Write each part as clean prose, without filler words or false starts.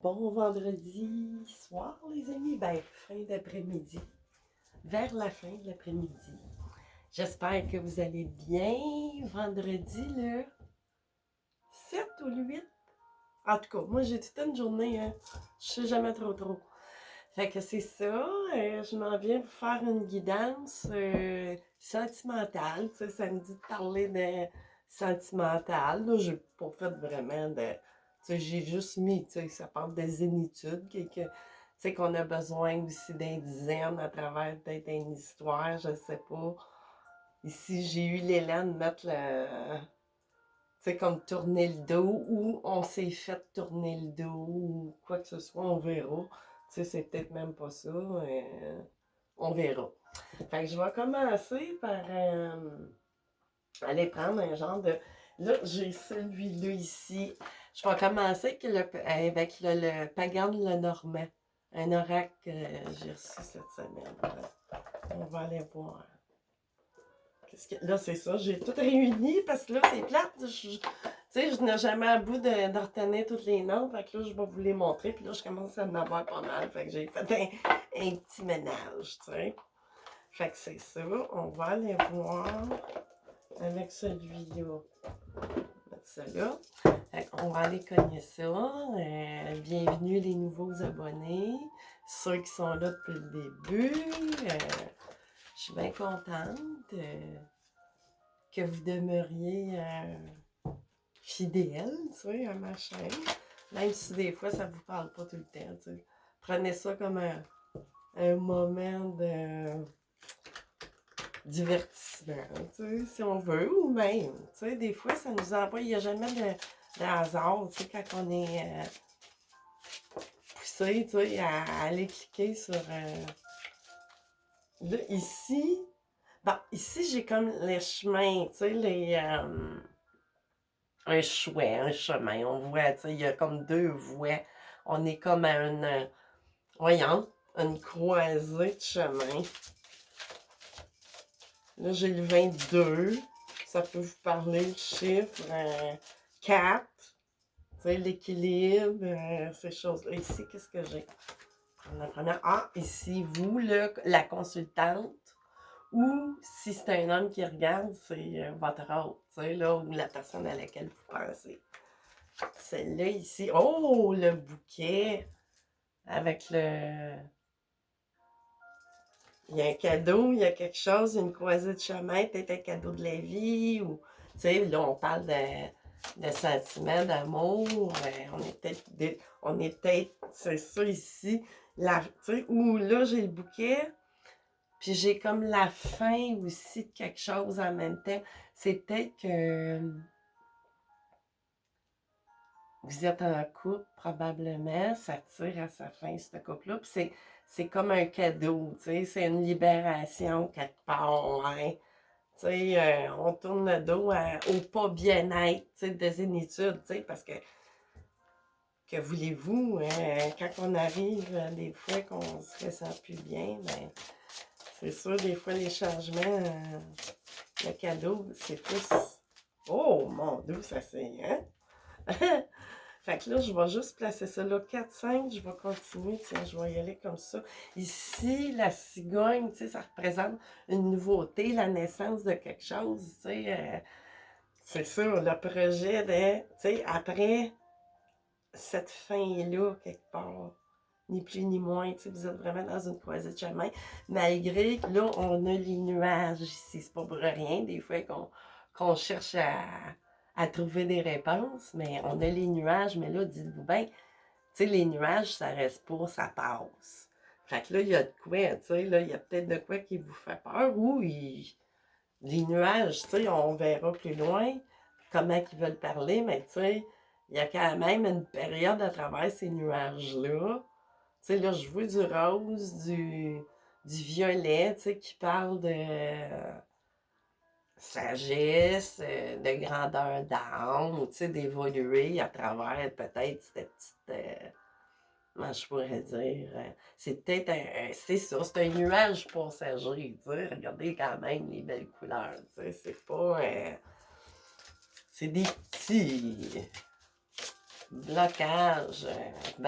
Bon vendredi soir, les amis. Ben, fin d'après-midi. Vers la fin de l'après-midi. J'espère que vous allez bien. Vendredi, le 7 ou le 8. En tout cas, moi, j'ai toute une journée, hein. Je sais jamais trop. Fait que c'est ça. Je m'en viens vous faire une guidance sentimentale. Tu sais, ça me dit de parler de sentimental. Là, j'ai pas fait vraiment de. Tu sais, j'ai juste mis, tu sais, ça parle de zénitude, tu sais, qu'on a besoin aussi d'un dizaine à travers peut-être une histoire, je sais pas. Ici, j'ai eu l'élan de mettre le. Tu sais, comme tourner le dos ou on s'est fait tourner le dos ou quoi que ce soit, on verra. Tu sais, c'est peut-être même pas ça. On verra. Fait que je vais commencer par aller prendre un genre de. Là, j'ai celui-là ici. Je vais commencer avec le Pagan le Normand. Un oracle que j'ai reçu cette semaine. On va aller voir. Là, c'est ça, j'ai tout réuni parce que là, c'est plate. Tu sais, je n'ai jamais à bout de retenir toutes les noms. Fait que là, je vais vous les montrer. Puis là, je commence à en avoir pas mal. Fait que j'ai fait un petit ménage, tu sais. Fait que c'est ça. On va aller voir avec celui-là. Mettre ça là. Fait qu'on va aller cogner ça. Bienvenue les nouveaux abonnés. Ceux qui sont là depuis le début. Je suis bien contente que vous demeuriez fidèle, tu sais, à ma chaîne. Même si des fois, ça vous parle pas tout le temps, tu sais. Prenez ça comme un moment de divertissement, tu sais, si on veut, ou même, tu sais, des fois, ça nous envoie, il n'y a jamais de hasard, tu sais, quand on est poussé, tu sais, à aller cliquer sur... Là, ici, bon, ici, j'ai comme les chemins, tu sais, un chouet, un chemin. On voit, tu sais, il y a comme deux voies. On est comme à voyons, une croisée de chemin. Là, j'ai le 22. Ça peut vous parler, le chiffre 4. Tu sais, l'équilibre, ces choses-là. Ici, qu'est-ce que j'ai? La première. Ah, ici, vous, là, la consultante. Ou si c'est un homme qui regarde, c'est votre hôte, tu sais, là, ou la personne à laquelle vous pensez. Celle-là ici. Oh, le bouquet avec le. Il y a un cadeau, il y a quelque chose, une croisée de chemin, peut-être un cadeau de la vie, ou. Tu sais, là, on parle de sentiments, d'amour. On est peut-être, c'est ça ici. Tu sais, ou là, j'ai le bouquet, puis j'ai comme la fin aussi de quelque chose en même temps. C'est peut-être que vous êtes en couple, probablement, ça tire à sa fin, ce couple-là. Puis c'est comme un cadeau, tu sais, c'est une libération quelque part, hein. Tu sais, on tourne le dos au pas bien-être, tu sais, de zénitude, tu sais, parce que voulez-vous, hein, quand on arrive, des fois qu'on se ressent plus bien, ben, c'est sûr, des fois, les changements, le cadeau, c'est plus... Oh, mon Dieu, ça c'est, hein? Fait que là, je vais juste placer ça là. 4, 5, je vais continuer. Tiens, je vais y aller comme ça. Ici, la cigogne, tu sais, ça représente une nouveauté, la naissance de quelque chose, tu sais. C'est ça, le projet de, tu sais, après cette fin-là, quelque part, ni plus ni moins, tu sais, vous êtes vraiment dans une croisée de chemin, malgré que là, on a les nuages ici. C'est pas pour rien, des fois, qu'on cherche à trouver des réponses, mais on a les nuages, mais là, dites-vous bien, tu sais, les nuages, ça reste pas, ça passe. Fait que là, il y a de quoi, tu sais, là, il y a peut-être de quoi qui vous fait peur, ou les nuages, tu sais, on verra plus loin comment ils veulent parler, mais tu sais, il y a quand même une période à travers ces nuages-là. Tu sais, là, je vois du rose, du violet, tu sais, qui parle de sagesse, de grandeur d'âme, tu sais, d'évoluer à travers peut-être cette petite. Comment je pourrais dire? C'est peut-être c'est ça, c'est un nuage passager, tu sais. Regardez quand même les belles couleurs, tu sais. C'est pas. C'est des petits. blocage, tu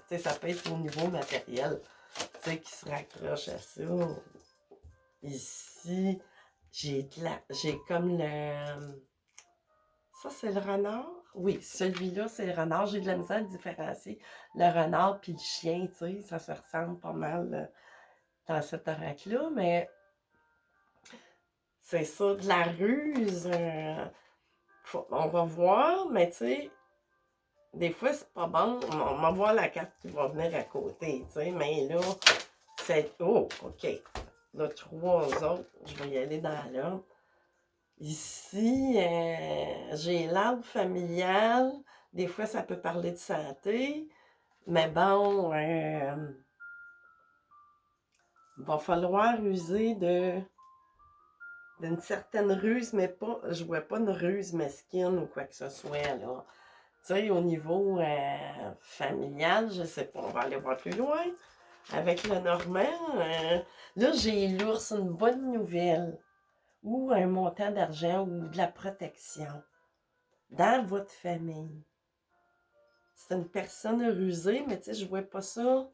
sais, ça peut être au niveau matériel, tu sais, qui se raccroche à ça. Ici, j'ai comme le... Ça, c'est le renard? Oui, celui-là, c'est le renard. J'ai de la misère à différencier le renard puis le chien, tu sais, ça se ressemble pas mal dans cet oracle-là, mais c'est ça, de la ruse. On va voir, mais tu sais, des fois, c'est pas bon. On va voir la carte qui va venir à côté, tu sais, mais là, c'est... Oh, OK. Là, trois autres, je vais y aller dans l'ordre. Ici, j'ai l'arbre familial. Des fois, ça peut parler de santé. Mais bon, il va falloir user d'une certaine ruse, mais pas, je vois pas une ruse mesquine ou quoi que ce soit, là. Tu sais, au niveau familial, je sais pas, on va aller voir plus loin. Avec le Normand, là, j'ai l'ours, une bonne nouvelle. Ou un montant d'argent ou de la protection dans votre famille. C'est une personne rusée, mais tu sais, je vois pas ça.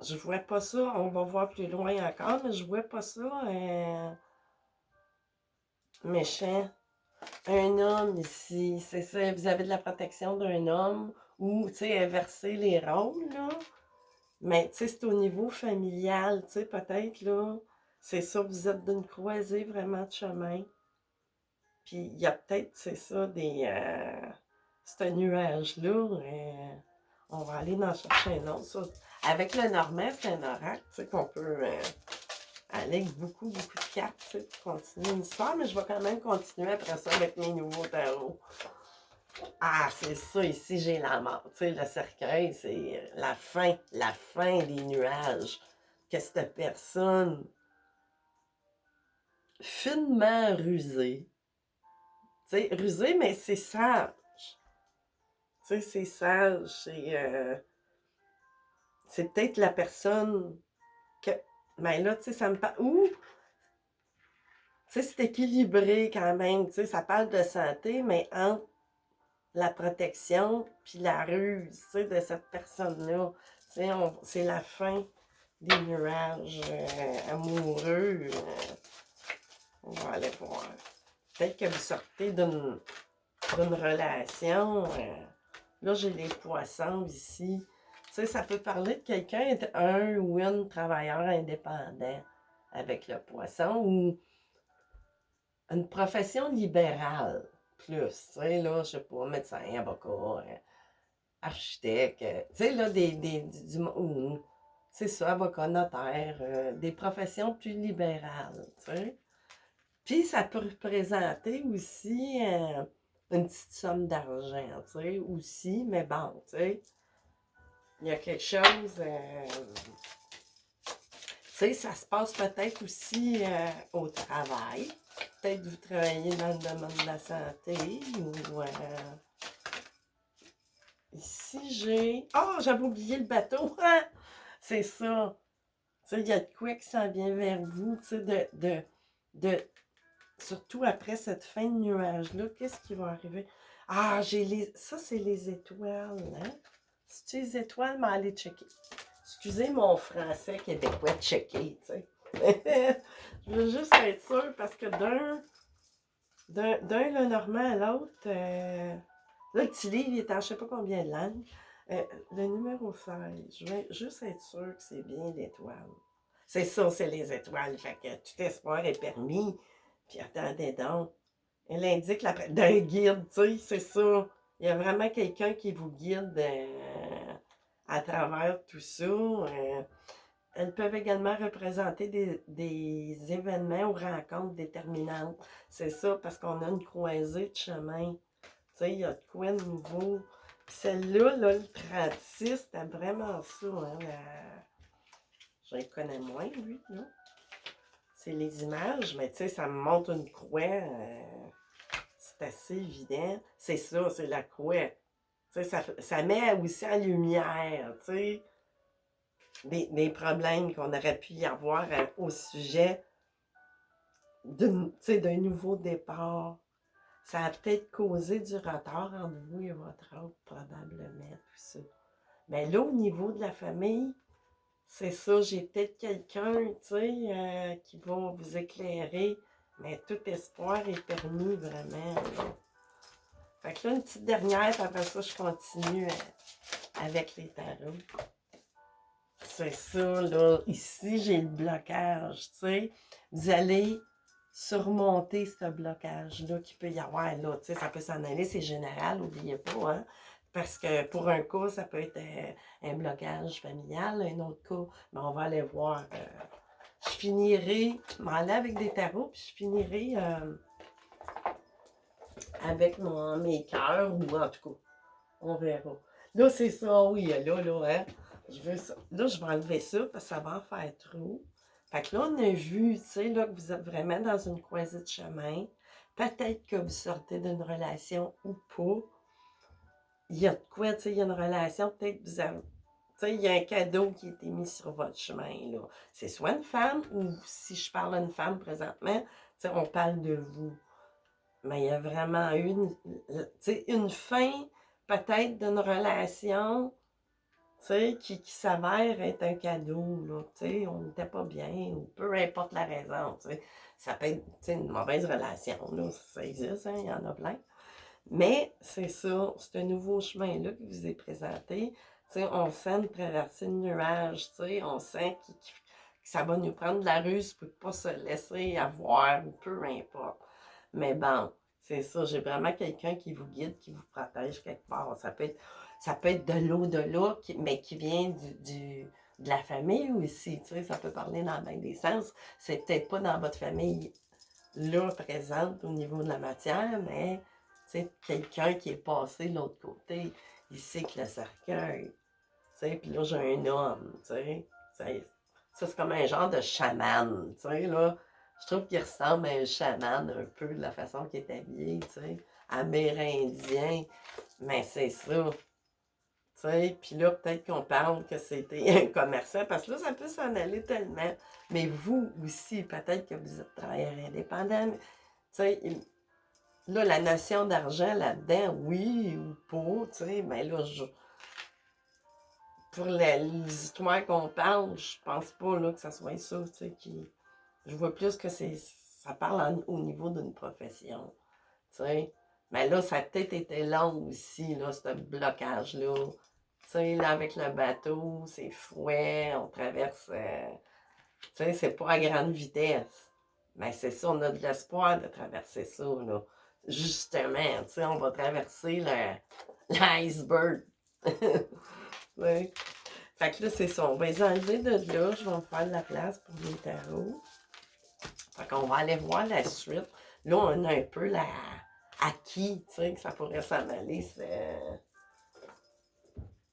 Je vois pas ça. On va voir plus loin encore, mais je vois pas ça méchant. Un homme ici, c'est ça. Vous avez de la protection d'un homme ou, tu sais, inverser les rôles, là. Mais, tu sais, c'est au niveau familial, tu sais, peut-être, là. C'est ça, vous êtes d'une croisée vraiment de chemin. Puis, il y a peut-être, c'est ça, ce nuage-là. On va aller en chercher un autre. Ça, avec le normand, c'est un oracle, tu sais, qu'on peut aller avec beaucoup, beaucoup de cartes, tu sais, pour continuer une histoire, mais je vais quand même continuer après ça avec mes nouveaux tarots. Ah, c'est ça, ici, j'ai la mort. Tu sais, le cercueil, c'est la fin des nuages. Que cette personne finement rusée, tu sais, rusée, mais c'est sage. Tu sais, c'est sage, c'est peut-être la personne que... Mais là, tu sais, ça me parle... Ouh! Tu sais, c'est équilibré quand même. Tu sais, ça parle de santé, mais entre la protection puis la ruse, tu sais, de cette personne-là. Tu sais, c'est la fin des nuages amoureux. On va aller voir. Peut-être que vous sortez d'une relation. Là, j'ai les poissons ici. Tu sais, ça peut parler de quelqu'un être un ou une travailleur indépendant avec le poisson ou une profession libérale plus. Tu sais, là, je sais pas, médecin, avocat, architecte, tu sais, là, c'est ça, avocat, notaire, des professions plus libérales, tu sais. Puis, ça peut représenter aussi une petite somme d'argent, tu sais, aussi, mais bon, tu sais, il y a quelque chose, tu sais, ça se passe peut-être aussi au travail. Peut-être que vous travaillez dans le domaine de la santé ou... ici, j'ai... Oh, j'avais oublié le bateau! C'est ça! Tu sais, il y a de quoi qui s'en vient vers vous, tu sais, de... Surtout après cette fin de nuage-là, qu'est-ce qui va arriver? Ah, ça, c'est les étoiles, hein? C'est-tu les étoiles, mais allez checker. Excusez mon français québécois de checker, tu sais. Je veux juste être sûre parce que d'un le normand à l'autre, là, le petit livre, il est en je sais pas combien de langues. Le numéro 16, je vais juste être sûre que c'est bien l'étoile. C'est ça, c'est les étoiles. Fait que tout espoir est permis. Puis attendez donc. Elle indique d'un guide, tu sais, c'est ça. Il y a vraiment quelqu'un qui vous guide à travers tout ça. Elles peuvent également représenter des événements ou rencontres déterminantes. C'est ça, parce qu'on a une croisée de chemin. Tu sais, il y a de quoi de nouveau. Puis celle-là, là, le 36, c'était vraiment ça. Hein, je le connais moins, lui, là. C'est les images, mais tu sais, ça me montre une croix. C'est assez évident. C'est ça, c'est la croix. Tu sais, ça met aussi en lumière, tu sais, des problèmes qu'on aurait pu y avoir au sujet d'un nouveau départ. ça a peut-être causé du retard entre vous et votre autre, probablement, tout ça. Mais là, au niveau de la famille, c'est ça, j'ai peut-être quelqu'un, tu sais, qui va vous éclairer, mais tout espoir est permis, vraiment, là. Fait que là, une petite dernière, puis après ça, je continue avec les tarots. C'est ça, là. Ici, j'ai le blocage, tu sais. Vous allez surmonter ce blocage-là qu'il peut y avoir, là. Tu sais, ça peut s'en aller, c'est général, n'oubliez pas, hein. Parce que pour un cas, ça peut être un blocage familial, un autre cas, mais on va aller voir. Je finirai, je m'en allais avec des tarots, puis je finirai avec mes cœurs, ou en tout cas, on verra. Là, c'est ça, oui, hein. Je veux ça. Là, je vais enlever ça parce que ça va en faire trop. Fait que là, on a vu, tu sais, là, que vous êtes vraiment dans une croisée de chemin. Peut-être que vous sortez d'une relation ou pas. Il y a de quoi, tu sais, il y a une relation, peut-être que vous avez. Tu sais, il y a un cadeau qui a été mis sur votre chemin, là. C'est soit une femme, ou si je parle à une femme présentement, tu sais, on parle de vous. Mais il y a vraiment une fin, peut-être, d'une relation, tu sais, qui s'avère être un cadeau, là, tu sais, on n'était pas bien, ou peu importe la raison, tu sais. Ça peut être, tu sais, une mauvaise relation, là, ça existe, hein, il y en a plein. Mais c'est ça, c'est un nouveau chemin-là qui vous est présenté. Tu sais, on sent une traversée de nuages, tu sais, on sent que ça va nous prendre de la ruse pour ne pas se laisser avoir, ou peu importe. Mais bon, c'est ça, j'ai vraiment quelqu'un qui vous guide, qui vous protège quelque part. Ça peut être de l'au-delà, mais qui vient de la famille aussi, tu sais, ça peut parler dans bien des sens. C'est peut-être pas dans votre famille là présente au niveau de la matière, mais c'est quelqu'un qui est passé de l'autre côté. Il sait que le cercueil, tu sais, puis là, j'ai un homme, tu sais. Ça, c'est comme un genre de chaman, tu sais, là. Je trouve qu'il ressemble à un chaman un peu de la façon qu'il est habillé, tu sais. Amérindien, mais c'est ça. Tu sais, puis là, peut-être qu'on parle que c'était un commerçant, parce que là, ça peut s'en aller tellement. Mais vous aussi, peut-être que vous êtes travailleur indépendant. Tu sais, là, la notion d'argent là-dedans, oui ou pas, tu sais, mais là, pour les histoires qu'on parle, je pense pas là, que ça soit ça, tu sais, je vois plus que ça parle au niveau d'une profession, tu sais. Mais là, ça a peut-être été long aussi, là, ce blocage-là. Tu sais, là, avec le bateau, c'est fouet, on traverse, tu sais, c'est pas à grande vitesse. Mais c'est ça, on a de l'espoir de traverser ça, là. Justement, tu sais, on va traverser l'iceberg. Ouais. Fait que là, c'est ça. On va les enlever de là. Je vais me faire de la place pour les tarots. Fait qu'on va aller voir la suite. Là, on a un peu à qui, tu sais, que ça pourrait s'en aller,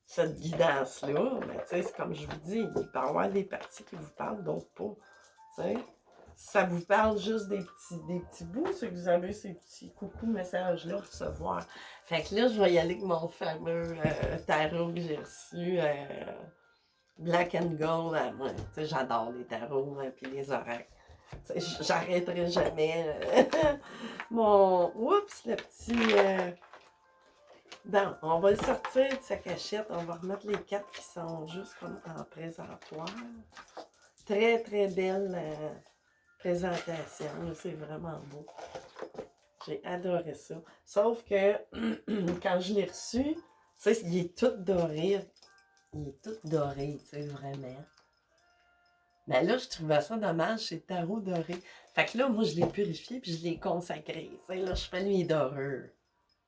cette guidance-là. Mais tu sais, c'est comme je vous dis, il peut y avoir des parties qui vous parlent, d'autres pas. Tu sais, ça vous parle juste des petits bouts, c'est que vous avez ces petits coucou messages-là à recevoir. Fait que là, je vais y aller avec mon fameux tarot que j'ai reçu, Black and Gold. Moi, tu sais, j'adore les tarots puis les oracles. J'arrêterai jamais. Oups, le petit. Bon, on va le sortir de sa cachette. On va remettre les quatre qui sont juste comme en présentoir. Très, très belle présentation. C'est vraiment beau. J'ai adoré ça. Sauf que quand je l'ai reçu, tu sais, il est tout doré. Il est tout doré, tu sais, vraiment. Mais là, je trouvais ça dommage, c'est tarot doré. Fait que là, moi, je l'ai purifié puis je l'ai consacré. Tu sais, là, je fais mes dorures.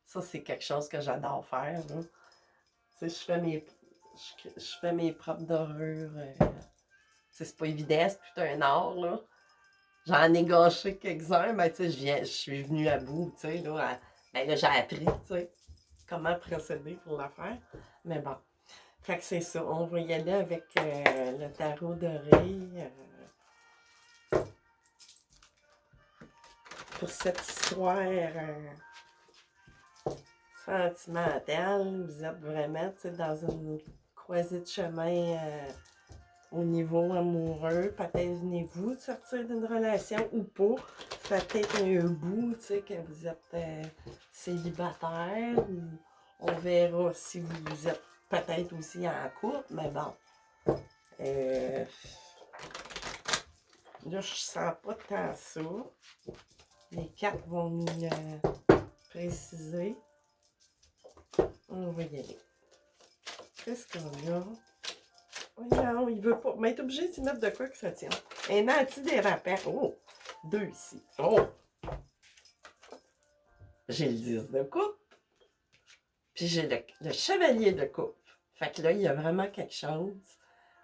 Ça, c'est quelque chose que j'adore faire, là. Tu sais, je fais mes propres dorures. C'est pas évident, c'est tout un art, là. J'en ai gâché quelques-uns, mais tu sais, je suis venue à bout, tu sais, là. Ben là, j'ai appris, tu sais, comment procéder pour le faire. Mais bon. Fait que c'est ça. On va y aller avec le tarot doré pour cette histoire sentimentale. Vous êtes vraiment, tu sais, dans une croisée de chemin au niveau amoureux. Peut-être venez-vous de sortir d'une relation ou pas. Ça fait peut-être un bout, tu sais, que vous êtes célibataire. Ou on verra si vous êtes peut-être aussi en couple, mais bon. Là, je sens pas tant ça. Les cartes vont nous le préciser. On va y aller. Qu'est-ce qu'on a? Oh non, il veut pas. Mais il est obligé d'y mettre de quoi que ça tient. Un antidérapant. Oh! 2 ici. Oh! J'ai le 10 de coupe. Puis j'ai le chevalier de coupe. Fait que là, il y a vraiment quelque chose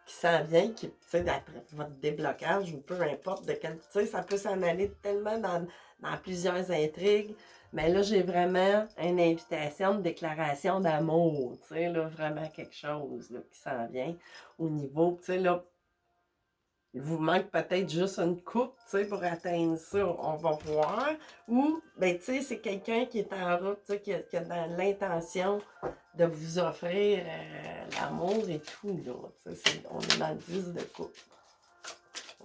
qui s'en vient, qui, tu sais, d'après votre déblocage, ou peu importe de quel. Tu sais, ça peut s'en aller tellement dans plusieurs intrigues. Mais là, j'ai vraiment une invitation de déclaration d'amour. Tu sais, là, vraiment quelque chose là, qui s'en vient au niveau. Tu sais, là, il vous manque peut-être juste une coupe, tu sais, pour atteindre ça. On va voir. Ou, ben, tu sais, c'est quelqu'un qui est en route, tu sais, qui a dans l'intention de vous offrir l'amour et tout, là. Tu sais, on est dans le 10 de coupe.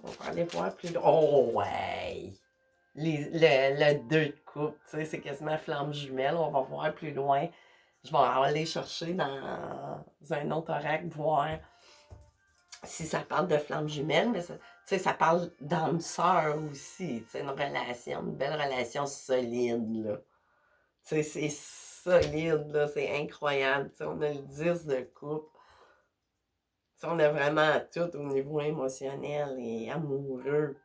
On va aller voir plus loin. Oh, ouais! Le 2 de coupe, tu sais, c'est quasiment flamme jumelle. On va voir plus loin. Je vais aller chercher dans un autre oracle, voir si ça parle de flamme jumelle, mais ça parle d'âme sœur aussi. Une relation, une belle relation solide, là. C'est solide, là, c'est incroyable. On a le 10 de coupe. On a vraiment tout au niveau émotionnel et amoureux.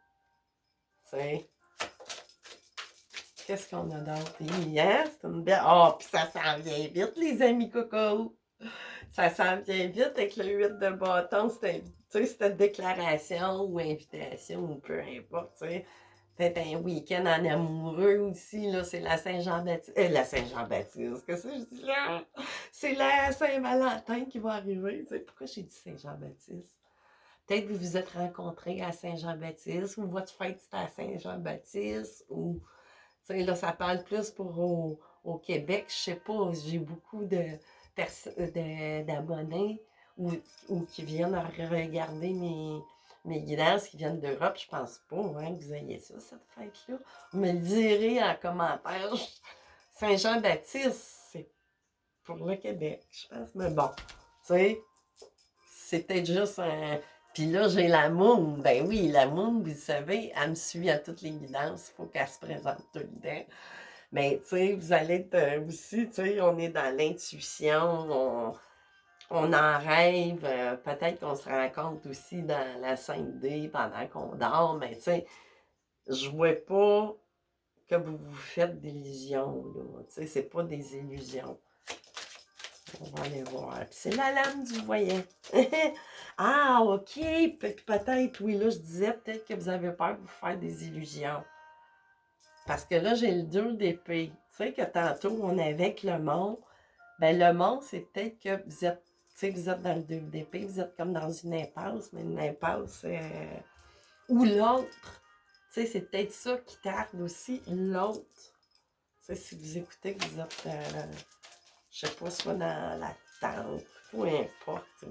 T'sais. Qu'est-ce qu'on a d'autre? Hein? C'est une belle. Oh, puis ça s'en vient vite, les amis coco! Ça s'en vient vite avec le 8 de bâton. C'était déclaration ou invitation ou peu importe. Peut-être un week-end en amoureux aussi. Là, c'est la Saint-Jean-Baptiste. La Saint-Jean-Baptiste, qu'est-ce que je dis là? C'est la Saint-Valentin qui va arriver. T'sais, pourquoi j'ai dit Saint-Jean-Baptiste? Peut-être que vous vous êtes rencontrés à Saint-Jean-Baptiste ou votre fête c'était à Saint-Jean-Baptiste ou là, ça parle plus pour au Québec. Je sais pas, j'ai beaucoup d'abonnés ou qui viennent regarder mes guidances qui viennent d'Europe. Je pense pas hein, que vous ayez ça, cette fête-là. Vous me le direz en commentaire. Saint-Jean-Baptiste, c'est pour le Québec, je pense. Mais bon, tu sais, c'est peut-être juste un. Puis là, j'ai la moon. Ben oui, la moon, vous savez, elle me suit à toutes les guidances. Il faut qu'elle se présente tout le temps. Mais tu sais, vous allez être aussi, tu sais, on est dans l'intuition, on en rêve. Peut-être qu'on se rencontre aussi dans la 5D pendant qu'on dort. Mais tu sais, je ne vois pas que vous vous faites d'illusions, là. Tu sais, c'est pas des illusions. On va aller voir. Puis c'est la lame du voyant. Ah, OK. Peut-être, oui, là, je disais peut-être que vous avez peur de vous faire des illusions. Parce que là, j'ai le 2 d'épée. Tu sais que tantôt, on avait avec le mont. Ben, le mont, c'est peut-être que vous êtes, tu sais, vous êtes dans le 2 d'épée, vous êtes comme dans une impasse, mais une impasse ou l'autre. Tu sais, c'est peut-être ça qui tarde aussi, l'autre. Tu sais, si vous écoutez que vous êtes, je sais pas, soit dans la tente, peu importe.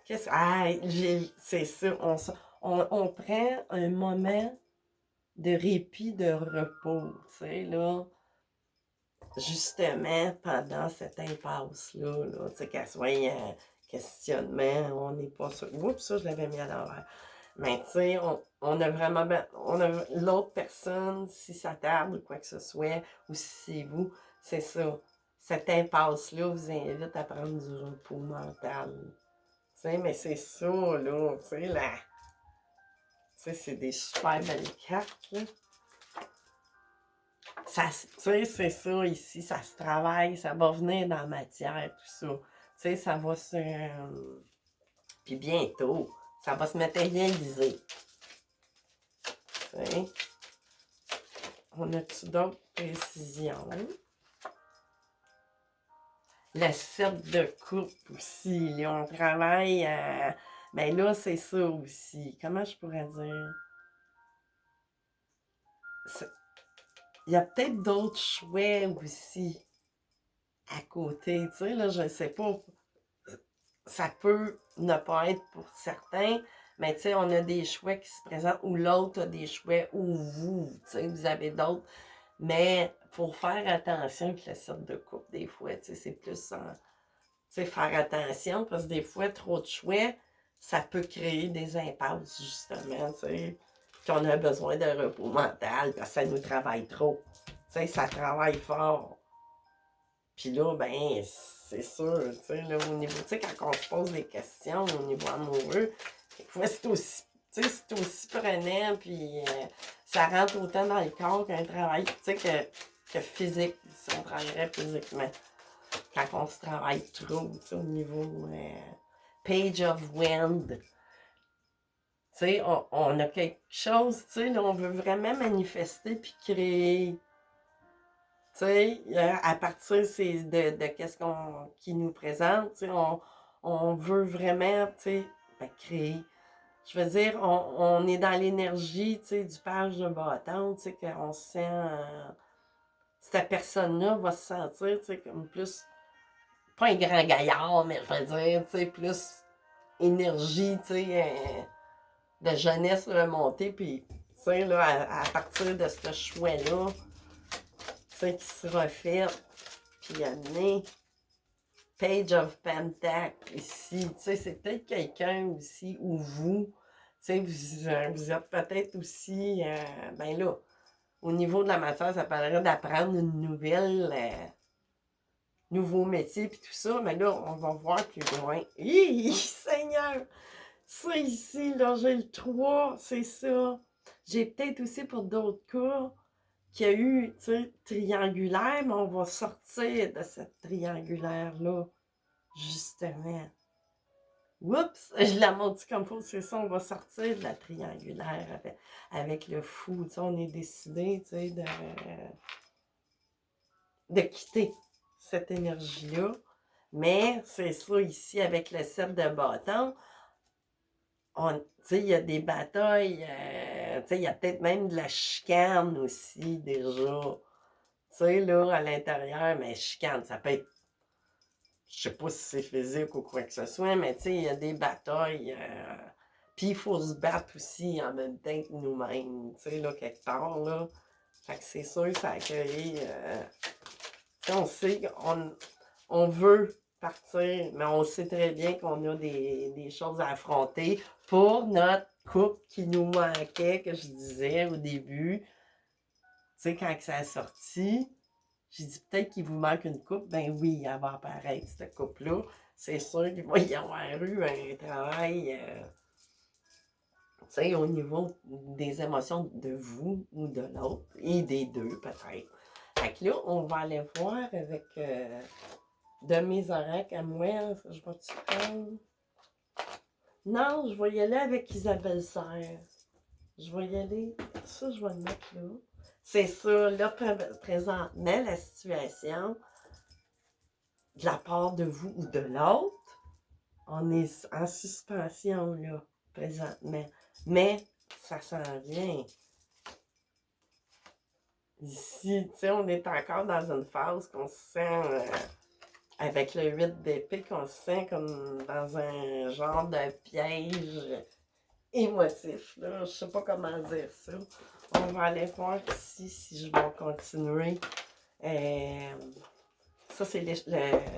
Qu'est-ce ah, c'est ça, on prend un moment de répit, de repos, tu sais, là, justement, pendant cette impasse-là, là, tu sais, qu'elle soit un questionnement, on n'est pas sûr. Oups, ça, je l'avais mis à l'envers. Mais, tu sais, on a vraiment, on a l'autre personne, si ça tarde ou quoi que ce soit, ou si c'est vous, c'est ça. Cette impasse-là vous invite à prendre du repos mental. Tu sais, mais c'est ça, là, tu sais, là. Tu sais, c'est des super belles cartes, là. Ça, tu sais, c'est ça ici, ça se travaille, ça va venir dans la matière, tout ça. Tu sais, ça va se. Puis bientôt, ça va se matérialiser. Tu sais. On a-tu d'autres précisions? Le 7 de coupe aussi, là, on travaille à. Ben là, c'est ça aussi. Comment je pourrais dire? Il y a peut-être d'autres choix aussi à côté, tu sais, là, je sais pas. ça peut ne pas être pour certains, mais tu sais, on a des choix qui se présentent, ou l'autre a des choix, ou vous, tu sais, vous avez d'autres. Mais faut faire attention avec le cercle de couple, des fois, tu sais, c'est plus en, tu sais, faire attention, parce que des fois, trop de choix, ça peut créer des impasses, justement, tu sais. Puis on a besoin de repos mental, parce que ça nous travaille trop. Tu sais, ça travaille fort. Puis là, ben, c'est sûr, tu sais, là, au niveau, tu sais, quand on se pose des questions au niveau amoureux, des fois, c'est aussi, tu sais, c'est aussi prenant, puis ça rentre autant dans le corps qu'un travail, tu sais, que physique, si on travaillerait physiquement. Quand on se travaille trop, tu sais, au niveau Page of Wind. Tu sais, on a quelque chose, tu sais, là, on veut vraiment manifester puis créer. Tu sais, à partir de qu'est-ce qu'on qui nous présente, tu sais, on veut vraiment, tu sais, ben, créer. Je veux dire, on est dans l'énergie, tu sais, du page de bâton, tu sais, qu'on se sent, cette personne-là va se sentir, tu sais, comme plus, pas un grand gaillard, mais je veux dire, tu sais, plus énergie, tu sais, de jeunesse remontée, puis, tu sais, là, à partir de ce choix-là, tu sais, qui sera fait, puis amené. Page of Pentacle ici, tu sais, c'est peut-être quelqu'un aussi, ou vous, tu sais, vous êtes peut-être aussi, ben là, au niveau de la matière, ça parlerait d'apprendre une nouvelle, nouveau métier, puis tout ça, mais là, on va voir plus loin. Hi, Seigneur! Ça ici, là, j'ai le 3, c'est ça. J'ai peut-être aussi pour d'autres cas qu'il y a eu, tu sais, triangulaire, mais on va sortir de cette triangulaire-là, justement. Oups, je la montre comme faut, c'est ça, on va sortir de la triangulaire avec le fou, tu sais, on est décidé, tu sais, de quitter cette énergie-là. Mais c'est ça ici, avec le 7 de bâton, tu sais, il y a des batailles, tu sais, il y a peut-être même de la chicane aussi, déjà. Tu sais, là, à l'intérieur, mais chicane, ça peut être, je sais pas si c'est physique ou quoi que ce soit, mais tu sais, il y a des batailles. Puis il faut se battre aussi en même temps que nous-mêmes, tu sais, là, quelque part, là. Fait que c'est sûr, ça a créé. Tu sais, on sait qu'on veut partir, mais on sait très bien qu'on a des choses à affronter pour notre couple qui nous manquait, que je disais au début. Tu sais, quand ça a sorti, j'ai dit peut-être qu'il vous manque une coupe. Ben oui, elle va apparaître, cette coupe-là. C'est sûr qu'il va y avoir eu un travail, tu sais, au niveau des émotions de vous ou de l'autre, et des deux peut-être. Fait que là, on va aller voir avec de mes oracles à moi. Je vais-tu prendre? Non, je vais y aller avec Isabelle Serre. Je vais y aller. Ça, je vais le mettre là. C'est ça, là, présentement, la situation de la part de vous ou de l'autre, on est en suspension, là, présentement. Mais ça s'en vient. Ici, tu sais, on est encore dans une phase qu'on se sent, avec le 8 d'épée, qu'on se sent comme dans un genre de piège émotif, là. Je sais pas comment dire ça. On va aller voir ici si je vais continuer. Ça, c'est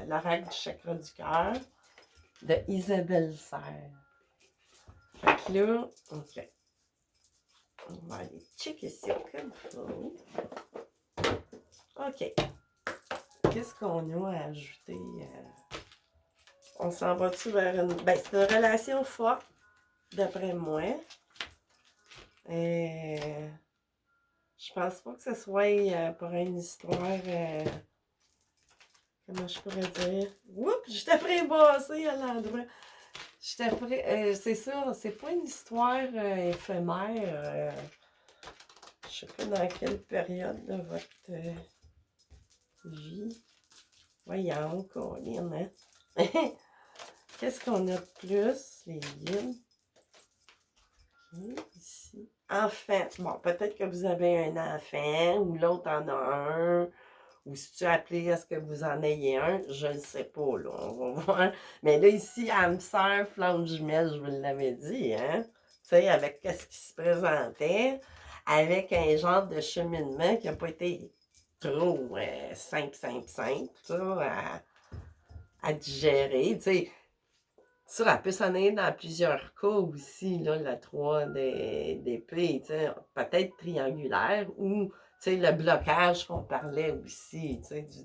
la règle du chakra du cœur de Isabelle Serre. Fait que là, OK. On va aller checker ça comme il faut. OK. Qu'est-ce qu'on a à ajouter? On s'en va-tu vers une... Ben, c'est une relation forte, d'après moi. Je pense pas que ce soit pour une histoire... comment je pourrais dire? Oups, je t'ai prébassé à l'endroit. C'est ça, c'est pas une histoire éphémère. Je sais pas dans quelle période de votre vie. Voyons, Colin, hein? Qu'est-ce qu'on a de plus? Les guides. OK, ici. Enfant. Bon, peut-être que vous avez un enfant, ou l'autre en a un, Ou si tu as appelé à ce que vous en ayez un, je ne sais pas, là, on va voir. Mais là, ici, âme sœur, flamme jumelle, je vous l'avais dit, hein? Tu sais, avec ce qui se présentait, avec un genre de cheminement qui n'a pas été trop simple, ça, à digérer, tu sais. Ça, elle peut s'en aller dans plusieurs cas aussi, là, la 3 d'épée, tu sais, peut-être triangulaire, ou, tu sais, le blocage qu'on parlait aussi, tu sais, du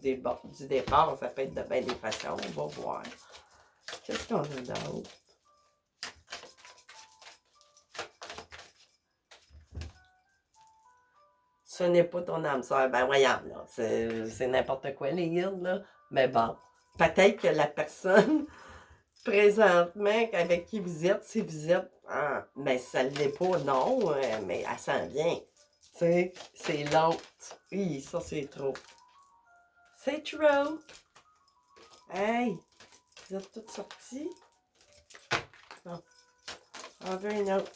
départ, ça peut être de bien des façons, on va voir. Qu'est-ce qu'on a d'autre? Ce n'est pas ton âme sœur, ben voyons, là, c'est n'importe quoi les guildes, là, mais bon, peut-être que la personne présentement, avec qui vous êtes, si vous êtes, mais ça ne l'est pas, non, mais elle s'en vient. Tu sais, c'est l'autre. Oui, ça, c'est trop. C'est trop. Hey, vous êtes toutes sorties? Bon, on veut une autre.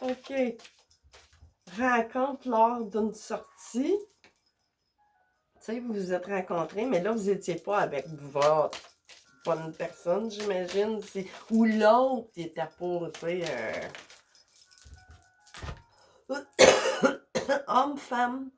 OK. Rencontre lors d'une sortie. Tu sais, vous vous êtes rencontrés, mais là, vous n'étiez pas avec votre bonne personne, j'imagine. Ou l'autre, il était pas, tu sais... Homme, femme,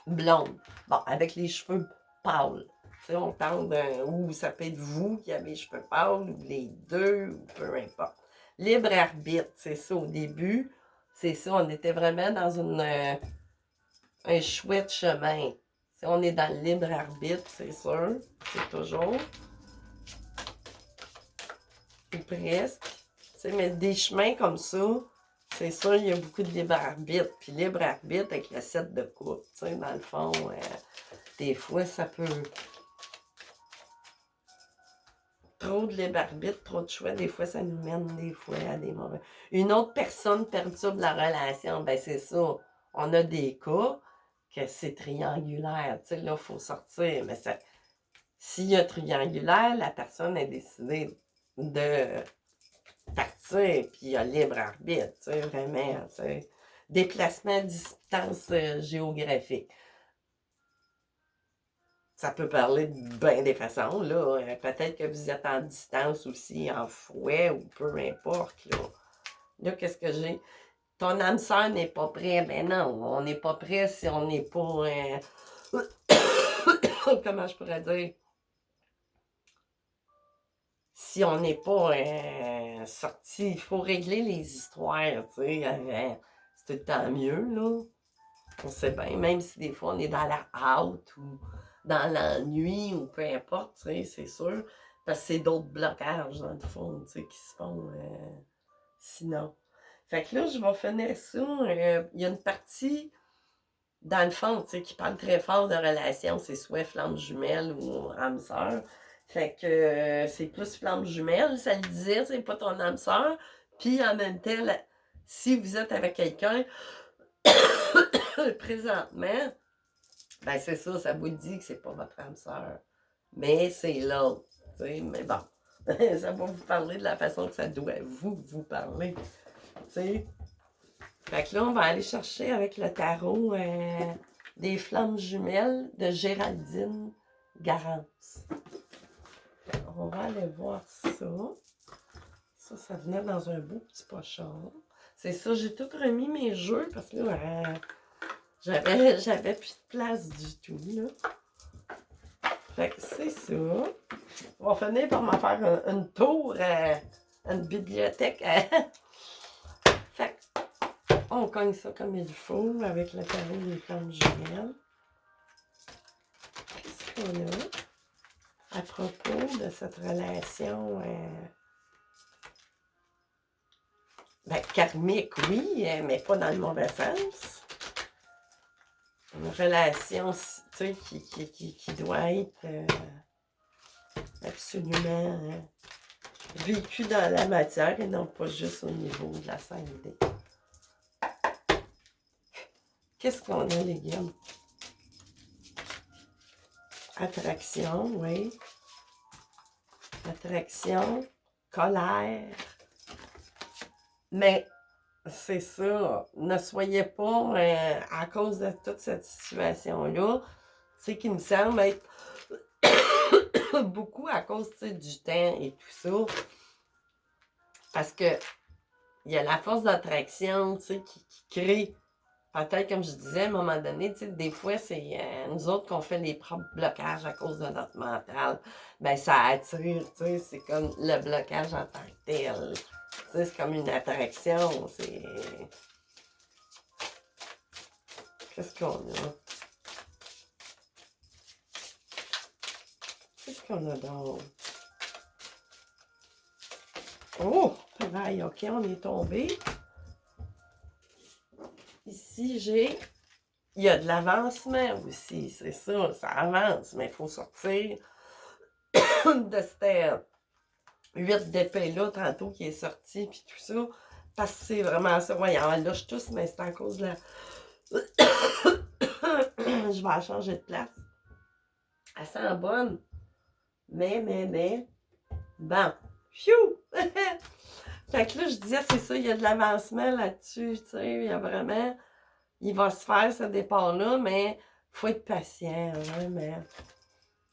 blonde. Bon, avec les cheveux pâles. Tu sais, on parle d'un... Ou ça peut être vous qui avez les cheveux pâles, ou les deux, ou peu importe. Libre arbitre, c'est ça, au début. C'est ça, on était vraiment dans un chouette chemin. Si on est dans le libre arbitre, c'est sûr. C'est toujours. Ou presque. Tu sais, mais des chemins comme ça, c'est sûr, il y a beaucoup de libre arbitre. Puis libre arbitre avec le 7 de coupe. Tu sais, dans le fond, des fois, ça peut... Trop de libre arbitre, trop de choix, des fois, ça nous mène des fois à des mauvais... Une autre personne perturbe la relation, ben c'est ça. On a des cas que c'est triangulaire. Tu sais, là, il faut sortir. Mais ça... S'il y a triangulaire, la personne a décidé de partir, puis il y a libre arbitre, tu sais, vraiment, tu sais. Déplacement, distance géographique. Ça peut parler de bien des façons, là. Peut-être que vous êtes en distance aussi, en fouet, ou peu importe, là. Là, qu'est-ce que j'ai? Ton âme sœur n'est pas prêt. Ben non, on n'est pas prêt si on n'est pas... comment je pourrais dire? Si on n'est pas sorti, il faut régler les histoires, tu sais, avant. C'est tout le temps mieux, là. On sait bien, même si des fois on est dans la hâte ou dans l'ennui ou peu importe, tu sais, c'est sûr. Parce que c'est d'autres blocages, dans le fond, tu sais, qui se font sinon. Fait que là, je vais finir ça. Il y a une partie, dans le fond, tu sais, qui parle très fort de relations. C'est soit flamme jumelle ou âme sœur. Fait que c'est plus flamme jumelle, ça le disait, c'est pas ton âme sœur. Puis en même temps, si vous êtes avec quelqu'un, présentement, ben c'est ça vous dit que c'est pas votre âme sœur. Mais c'est l'autre. Mais bon, ça va vous parler de la façon que ça doit vous parler. T'sais. Fait que là, on va aller chercher avec le tarot des flammes jumelles de Géraldine Garance. On va aller voir ça. Ça venait dans un beau petit pochon. C'est ça, j'ai tout remis mes jeux parce que là, j'avais plus de place du tout, là. Fait que c'est ça. On va finir par m'en faire une tour à une bibliothèque. Fait on cogne ça comme il faut avec le tarot des flammes jumelles. Qu'est-ce qu'on a à propos de cette relation karmique, oui, mais pas dans le mauvais sens. Une relation, tu sais, qui doit être absolument vécue dans la matière et non pas juste au niveau de la 5D. Qu'est-ce qu'on a, les gars? Attraction, oui. Attraction, colère. Mais c'est ça. Ne soyez pas, à cause de toute cette situation-là, c'est qui me semble être beaucoup à cause du temps et tout ça. Parce que il y a la force d'attraction qui crée. Peut-être, comme je disais, à un moment donné, des fois, c'est nous autres qu'on fait les propres blocages à cause de notre mental. Ben, ça attire, c'est comme le blocage en tant que tel. C'est comme une attraction. Qu'est-ce qu'on a? Qu'est-ce qu'on a d'autre? Oh! Pareil, ok, on est tombé. Ici, il y a de l'avancement aussi, c'est ça avance, mais il faut sortir de cette 8 d'épée-là, tantôt, qui est sorti, puis tout ça, parce que c'est vraiment ça. Ouais, on lâche tous, mais c'est à cause de la... Je vais la changer de place. Elle sent bonne, mais, bon, phew! Fait que là, je disais, c'est ça, il y a de l'avancement là-dessus, tu sais, il y a vraiment... Il va se faire ce départ-là, mais faut être patient, hein, mais...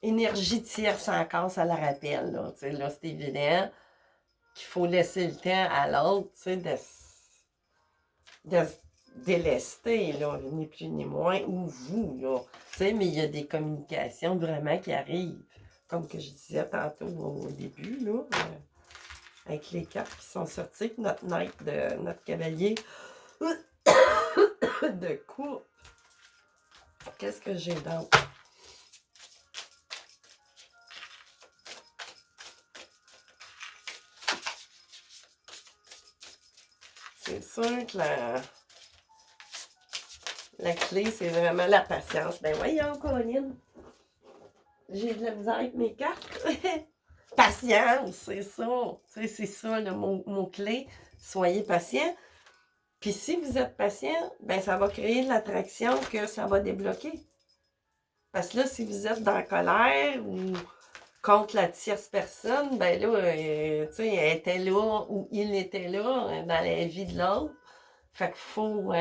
Énergie tierce encore, ça la rappelle, là, tu sais, là, c'est évident qu'il faut laisser le temps à l'autre, tu sais, de se délester, là, ni plus ni moins, ou vous, là, tu sais, mais il y a des communications vraiment qui arrivent, comme que je disais tantôt au début, là, avec les cartes qui sont sorties, notre knight, notre cavalier de coupe. Qu'est-ce que j'ai d'autre? C'est sûr que la clé, c'est vraiment la patience. Ben voyons, Colline, j'ai de la misère avec mes cartes. Patience, c'est ça. Tu sais, c'est ça le mot-clé. Soyez patient. Puis si vous êtes patient, ben ça va créer de l'attraction que ça va débloquer. Parce que là, si vous êtes dans la colère ou contre la tierce personne, ben là, tu sais, elle était là ou il était là dans la vie de l'autre. Fait qu'il faut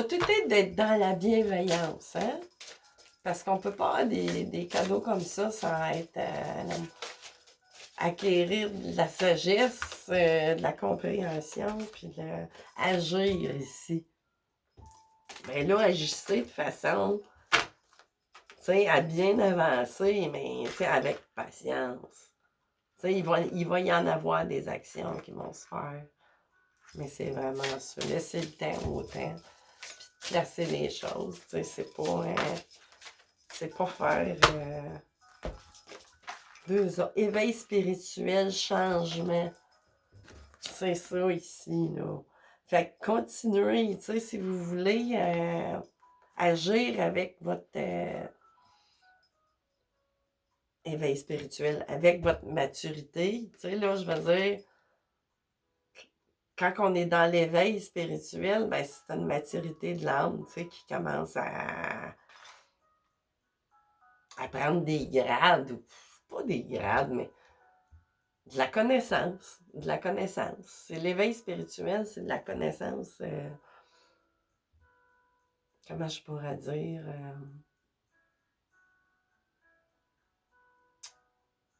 tout être d'être dans la bienveillance, hein? Parce qu'on peut pas avoir des cadeaux comme ça sans être acquérir de la sagesse, de la compréhension, puis agir ici. Mais là, agissez de façon, tu sais, à bien avancer, mais tu sais, avec patience. Tu sais, il va y en avoir des actions qui vont se faire. Mais c'est vraiment ça. Laisser le temps au temps, puis placer les choses. Tu sais, c'est pas faire éveil spirituel, changement. C'est ça ici, là. Fait que continuez, tu sais, si vous voulez agir avec votre éveil spirituel, avec votre maturité, tu sais, là, je veux dire, quand on est dans l'éveil spirituel, ben, c'est une maturité de l'âme, tu sais, qui commence à prendre des grades, ou pas des grades, mais de la connaissance. De la connaissance. C'est l'éveil spirituel, c'est de la connaissance. Comment je pourrais dire?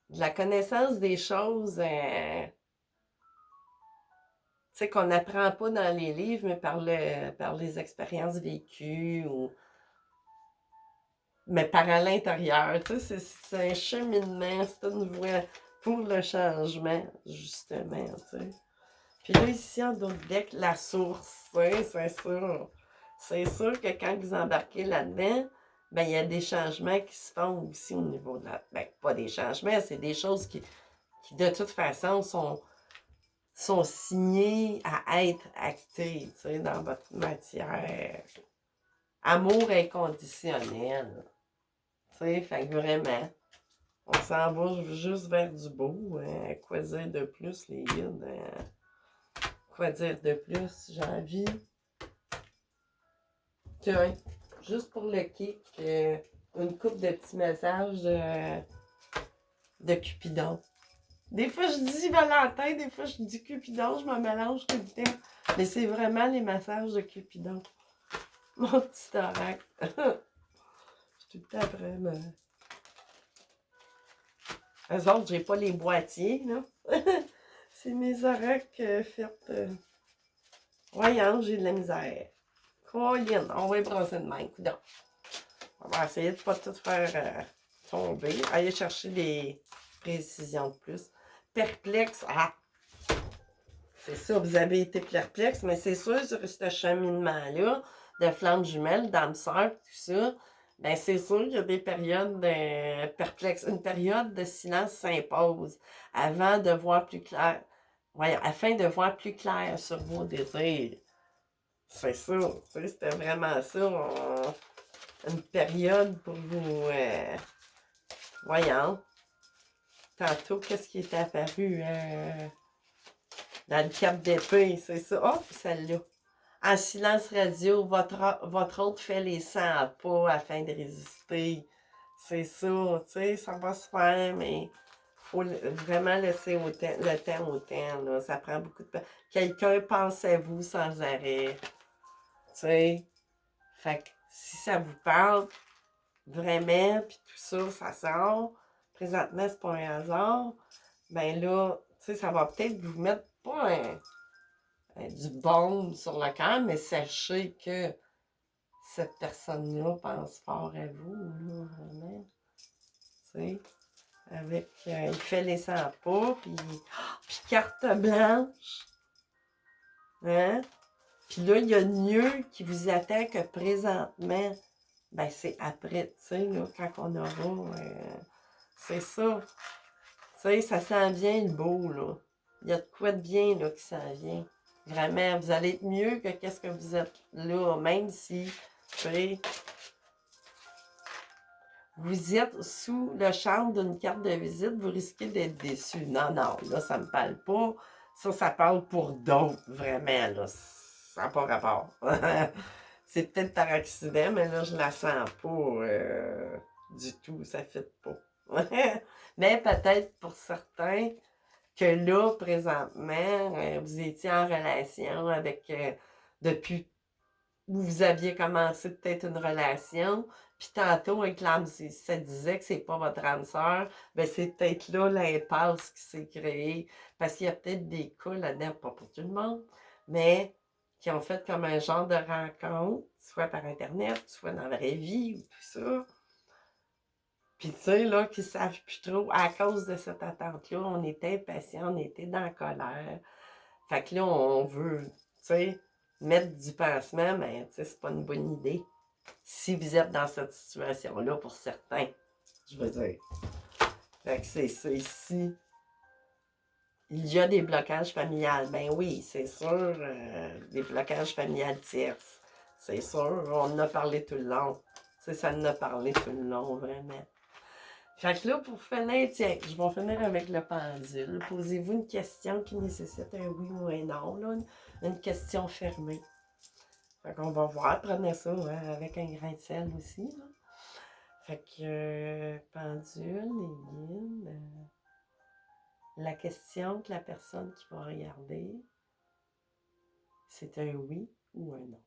De la connaissance des choses, tu sais, qu'on n'apprend pas dans les livres, mais par les expériences vécues, mais par à l'intérieur. Tu sais, c'est un cheminement, c'est une voie pour le changement, justement, tu sais. Puis là, ici, en d'autres deck, la source, c'est sûr. C'est sûr que quand vous embarquez là-dedans, ben, il y a des changements qui se font aussi au niveau de la... Ben, pas des changements, c'est des choses qui de toute façon, sont signées à être actées, tu sais, dans votre matière. Amour inconditionnel. Tu sais, fait que vraiment, on s'en va juste vers du beau. Quoi dire de plus, les guides? Quoi dire de plus? J'ai envie. Tiens, juste pour le kick, une coupe de petits messages de Cupidon. Des fois, je dis Valentin, des fois, je dis Cupidon, je me mélange tout le temps. Mais c'est vraiment les massages de Cupidon. Mon petit thorax. Je suis tout le temps vraiment. Eux autres, j'ai pas les boîtiers, là. C'est mes oreilles faites. Voyons, j'ai de la misère. Colline, on va y brosser de main, coudonc. On va essayer de pas tout faire tomber. Aller chercher des précisions de plus. Perplexe, ah! C'est ça, vous avez été perplexe, mais c'est sûr, sur ce cheminement-là, de flammes jumelles, d'âme sœur, tout ça, ben c'est sûr qu'il y a des périodes de perplexes. Une période de silence s'impose avant de voir plus clair. Voyons, afin de voir plus clair sur vos désirs. C'est ça, tu sais, c'était vraiment ça. Une période pour vous. Voyons. Tantôt, qu'est-ce qui est apparu? Dans le cap d'épée, c'est ça. Oh, celle-là. En silence radio, votre hôte fait les 100 pas afin de résister. C'est ça, tu sais, ça va se faire, mais il faut vraiment laisser le temps au temps. Là. Ça prend beaucoup de temps. Quelqu'un pense à vous sans arrêt. Tu sais. Fait que si ça vous parle vraiment, puis tout ça, ça sort. Présentement, c'est pas un hasard. Ben là, tu sais, ça va peut-être vous mettre pas du baume sur le cœur, mais sachez que cette personne-là pense fort à vous, là, vraiment. Tu sais, avec, il fait les 100 pas, puis carte blanche. Hein? Puis là, il y a mieux qui vous attend que présentement. Ben, c'est après, tu sais, là, quand on aura. C'est ça. Tu sais, ça s'en vient le beau, là. Il y a de quoi de bien, là, qui s'en vient. Vraiment, vous allez être mieux que qu'est-ce que vous êtes là, même si, tu sais, vous êtes sous le charme d'une carte de visite, vous risquez d'être déçu. Non, non, là, ça me parle pas. Ça parle pour d'autres, vraiment, là. Ça n'a pas rapport. C'est peut-être par accident, mais là, je la sens pas du tout. Ça ne fit pas. Mais peut-être pour certains que là, présentement, vous étiez en relation avec, depuis où vous aviez commencé peut-être une relation, puis tantôt, avec l'âme, ça disait que c'est pas votre âme sœur, ben c'est peut-être là l'impasse qui s'est créée, parce qu'il y a peut-être des cas là-dedans, pas pour tout le monde, mais qui ont fait comme un genre de rencontre, soit par Internet, soit dans la vraie vie, ou tout ça. Puis tu sais, là, qui savent plus trop, à cause de cette attente-là, on était impatients, on était dans la colère. Fait que là, on veut, tu sais, mettre du pansement, mais tu sais, c'est pas une bonne idée. Si vous êtes dans cette situation-là, pour certains, je veux dire. Fait que c'est ça ici. Il y a des blocages familiales. Ben oui, c'est sûr, des blocages familiales tierces. C'est sûr, on en a parlé tout le long. Tu sais, ça en a parlé tout le long, vraiment. Fait que là, pour finir, tiens, je vais finir avec le pendule. Posez-vous une question qui nécessite un oui ou un non, là, une question fermée. Fait qu'on va voir, prenez ça hein, avec un grain de sel aussi. Là. Fait que pendule, les guides, la question que la personne qui va regarder, c'est un oui ou un non.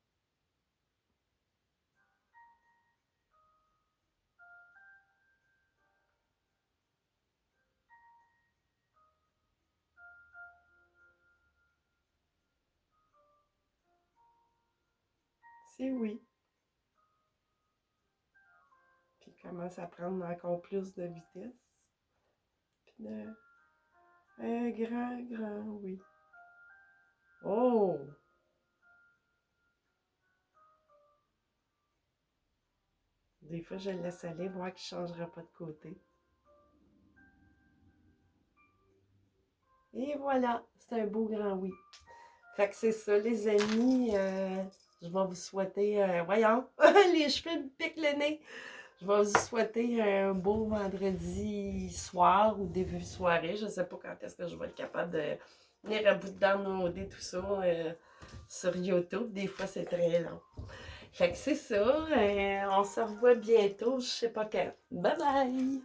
C'est oui. Puis il commence à prendre encore plus de vitesse. Puis un grand oui. Oh! Des fois, je le laisse aller, voir qu'il ne changera pas de côté. Et voilà, c'est un beau grand oui. Fait que c'est ça, les amis. Je vais vous souhaiter, voyons, les cheveux me piquent le nez. Je vais vous souhaiter un beau vendredi soir ou début de soirée. Je ne sais pas quand est-ce que je vais être capable de venir à bout de downloader tout ça sur YouTube. Des fois, c'est très long. Fait que c'est ça. On se revoit bientôt. Je sais pas quand. Bye bye!